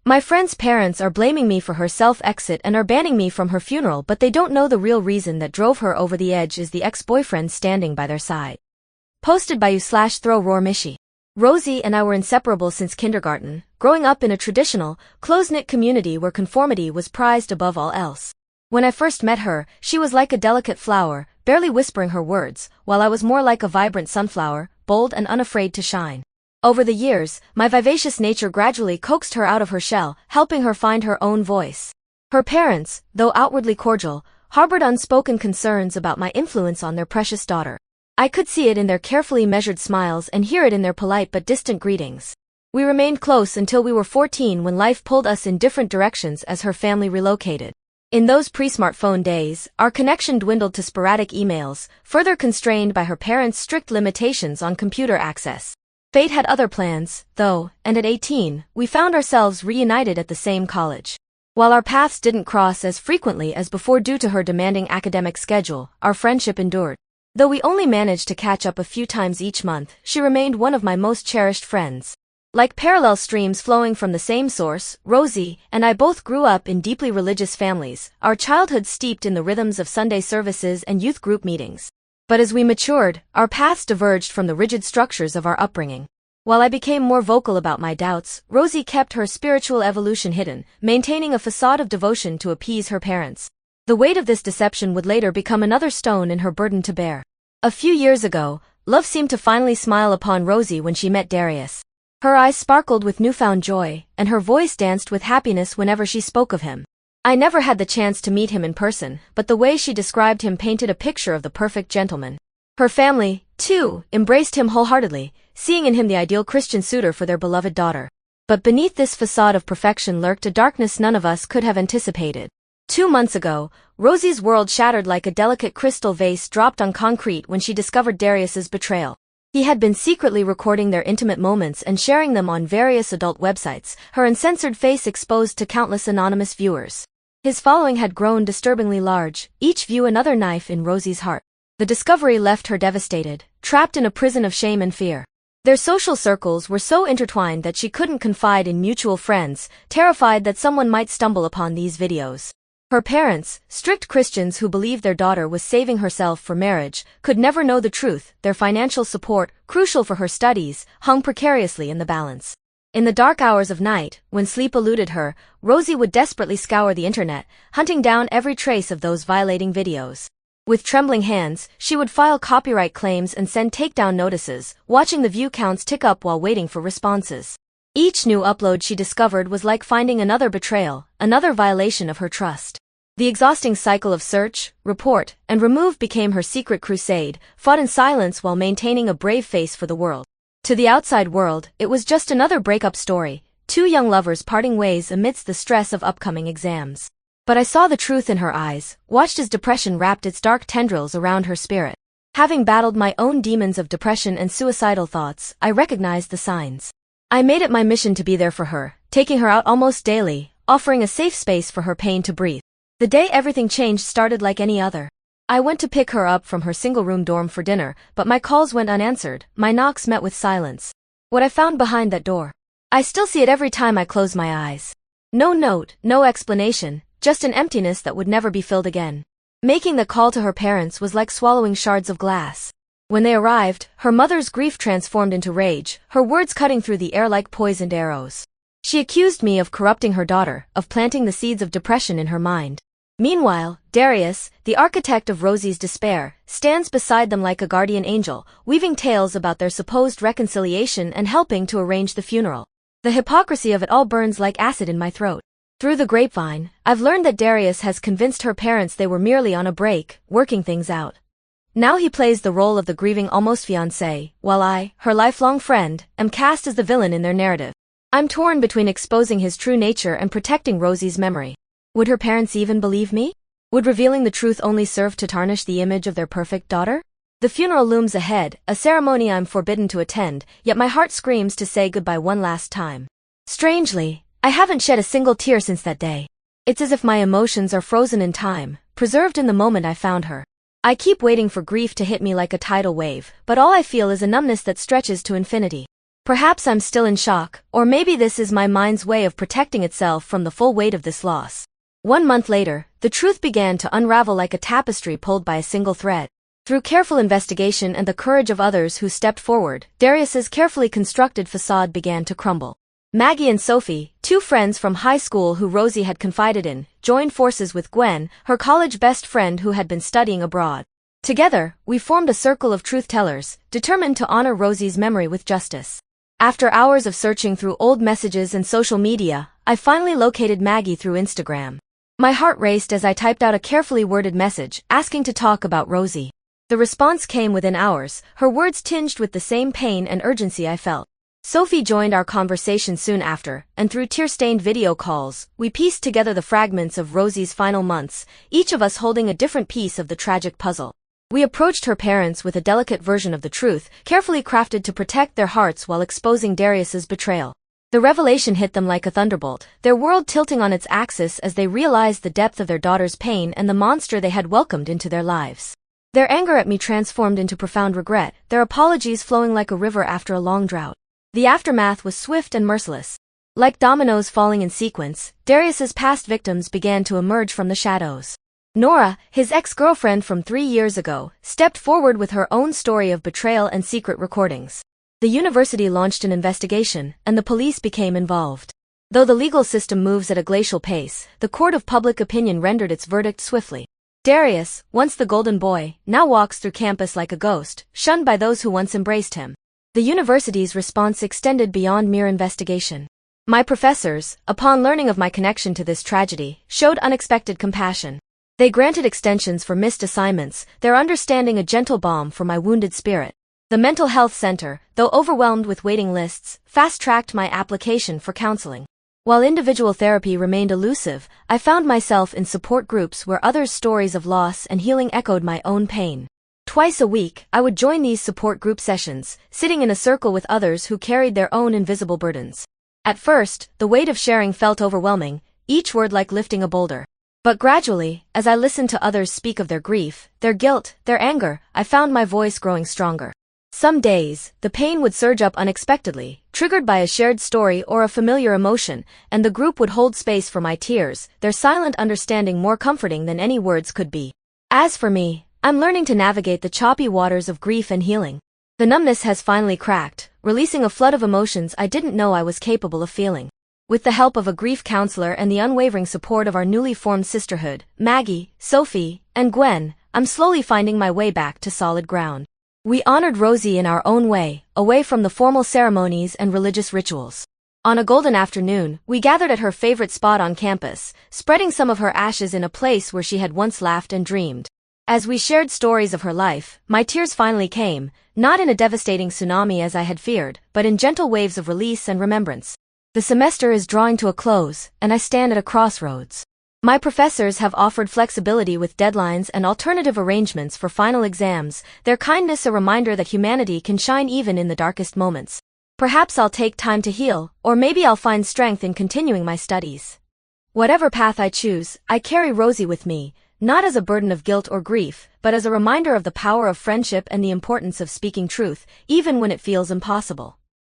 My friend's parents are blaming me for her self-exit and are banning me from her funeral, but they don't know the real reason that drove her over the edge is the ex-boyfriend standing by their side. Posted by you/throw_roar_mishi. Rosie and I were inseparable since kindergarten, growing up in a traditional, close-knit community where conformity was prized above all else. When I first met her, she was like a delicate flower, barely whispering her words, while I was more like a vibrant sunflower, bold and unafraid to shine. Over the years, my vivacious nature gradually coaxed her out of her shell, helping her find her own voice. Her parents, though outwardly cordial, harbored unspoken concerns about my influence on their precious daughter. I could see it in their carefully measured smiles and hear it in their polite but distant greetings. We remained close until we were 14 when life pulled us in different directions as her family relocated. In those pre-smartphone days, our connection dwindled to sporadic emails, further constrained by her parents' strict limitations on computer access. Fate had other plans, though, and at 18, we found ourselves reunited at the same college. While our paths didn't cross as frequently as before due to her demanding academic schedule, our friendship endured. Though we only managed to catch up a few times each month, she remained one of my most cherished friends. Like parallel streams flowing from the same source, Rosie and I both grew up in deeply religious families, our childhood steeped in the rhythms of Sunday services and youth group meetings. But as we matured, our paths diverged from the rigid structures of our upbringing. While I became more vocal about my doubts, Rosie kept her spiritual evolution hidden, maintaining a facade of devotion to appease her parents. The weight of this deception would later become another stone in her burden to bear. A few years ago, love seemed to finally smile upon Rosie when she met Darius. Her eyes sparkled with newfound joy, and her voice danced with happiness whenever she spoke of him. I never had the chance to meet him in person, but the way she described him painted a picture of the perfect gentleman. Her family, too, embraced him wholeheartedly, seeing in him the ideal Christian suitor for their beloved daughter. But beneath this facade of perfection lurked a darkness none of us could have anticipated. 2 months ago, Rosie's world shattered like a delicate crystal vase dropped on concrete when she discovered Darius's betrayal. He had been secretly recording their intimate moments and sharing them on various adult websites, her uncensored face exposed to countless anonymous viewers. His following had grown disturbingly large, each view another knife in Rosie's heart. The discovery left her devastated, trapped in a prison of shame and fear. Their social circles were so intertwined that she couldn't confide in mutual friends, terrified that someone might stumble upon these videos. Her parents, strict Christians who believed their daughter was saving herself for marriage, could never know the truth. Their financial support, crucial for her studies, hung precariously in the balance. In the dark hours of night, when sleep eluded her, Rosie would desperately scour the internet, hunting down every trace of those violating videos. With trembling hands, she would file copyright claims and send takedown notices, watching the view counts tick up while waiting for responses. Each new upload she discovered was like finding another betrayal, another violation of her trust. The exhausting cycle of search, report, and remove became her secret crusade, fought in silence while maintaining a brave face for the world. To the outside world, it was just another breakup story, 2 young lovers parting ways amidst the stress of upcoming exams. But I saw the truth in her eyes, watched as depression wrapped its dark tendrils around her spirit. Having battled my own demons of depression and suicidal thoughts, I recognized the signs. I made it my mission to be there for her, taking her out almost daily, offering a safe space for her pain to breathe. The day everything changed started like any other. I went to pick her up from her single-room dorm for dinner, but my calls went unanswered, my knocks met with silence. What I found behind that door. I still see it every time I close my eyes. No note, no explanation, just an emptiness that would never be filled again. Making the call to her parents was like swallowing shards of glass. When they arrived, her mother's grief transformed into rage, her words cutting through the air like poisoned arrows. She accused me of corrupting her daughter, of planting the seeds of depression in her mind. Meanwhile, Darius, the architect of Rosie's despair, stands beside them like a guardian angel, weaving tales about their supposed reconciliation and helping to arrange the funeral. The hypocrisy of it all burns like acid in my throat. Through the grapevine, I've learned that Darius has convinced her parents they were merely on a break, working things out. Now he plays the role of the grieving almost fiancé, while I, her lifelong friend, am cast as the villain in their narrative. I'm torn between exposing his true nature and protecting Rosie's memory. Would her parents even believe me? Would revealing the truth only serve to tarnish the image of their perfect daughter? The funeral looms ahead, a ceremony I'm forbidden to attend, yet my heart screams to say goodbye one last time. Strangely, I haven't shed a single tear since that day. It's as if my emotions are frozen in time, preserved in the moment I found her. I keep waiting for grief to hit me like a tidal wave, but all I feel is a numbness that stretches to infinity. Perhaps I'm still in shock, or maybe this is my mind's way of protecting itself from the full weight of this loss. 1 month later, the truth began to unravel like a tapestry pulled by a single thread. Through careful investigation and the courage of others who stepped forward, Darius's carefully constructed facade began to crumble. Maggie and Sophie, 2 friends from high school who Rosie had confided in, joined forces with Gwen, her college best friend who had been studying abroad. Together, we formed a circle of truth-tellers, determined to honor Rosie's memory with justice. After hours of searching through old messages and social media, I finally located Maggie through Instagram. My heart raced as I typed out a carefully worded message, asking to talk about Rosie. The response came within hours, her words tinged with the same pain and urgency I felt. Sophie joined our conversation soon after, and through tear-stained video calls, we pieced together the fragments of Rosie's final months, each of us holding a different piece of the tragic puzzle. We approached her parents with a delicate version of the truth, carefully crafted to protect their hearts while exposing Darius's betrayal. The revelation hit them like a thunderbolt, their world tilting on its axis as they realized the depth of their daughter's pain and the monster they had welcomed into their lives. Their anger at me transformed into profound regret, their apologies flowing like a river after a long drought. The aftermath was swift and merciless. Like dominoes falling in sequence, Darius's past victims began to emerge from the shadows. Nora, his ex-girlfriend from 3 years ago, stepped forward with her own story of betrayal and secret recordings. The university launched an investigation, and the police became involved. Though the legal system moves at a glacial pace, the court of public opinion rendered its verdict swiftly. Darius, once the golden boy, now walks through campus like a ghost, shunned by those who once embraced him. The university's response extended beyond mere investigation. My professors, upon learning of my connection to this tragedy, showed unexpected compassion. They granted extensions for missed assignments, their understanding a gentle balm for my wounded spirit. The mental health center, though overwhelmed with waiting lists, fast-tracked my application for counseling. While individual therapy remained elusive, I found myself in support groups where others' stories of loss and healing echoed my own pain. Twice a week, I would join these support group sessions, sitting in a circle with others who carried their own invisible burdens. At first, the weight of sharing felt overwhelming, each word like lifting a boulder. But gradually, as I listened to others speak of their grief, their guilt, their anger, I found my voice growing stronger. Some days, the pain would surge up unexpectedly, triggered by a shared story or a familiar emotion, and the group would hold space for my tears, their silent understanding more comforting than any words could be. As for me, I'm learning to navigate the choppy waters of grief and healing. The numbness has finally cracked, releasing a flood of emotions I didn't know I was capable of feeling. With the help of a grief counselor and the unwavering support of our newly formed sisterhood, Maggie, Sophie, and Gwen, I'm slowly finding my way back to solid ground. We honored Rosie in our own way, away from the formal ceremonies and religious rituals. On a golden afternoon, we gathered at her favorite spot on campus, spreading some of her ashes in a place where she had once laughed and dreamed. As we shared stories of her life, my tears finally came, not in a devastating tsunami as I had feared, but in gentle waves of release and remembrance. The semester is drawing to a close, and I stand at a crossroads. My professors have offered flexibility with deadlines and alternative arrangements for final exams, their kindness a reminder that humanity can shine even in the darkest moments. Perhaps I'll take time to heal, or maybe I'll find strength in continuing my studies. Whatever path I choose, I carry Rosie with me, not as a burden of guilt or grief, but as a reminder of the power of friendship and the importance of speaking truth, even when it feels impossible.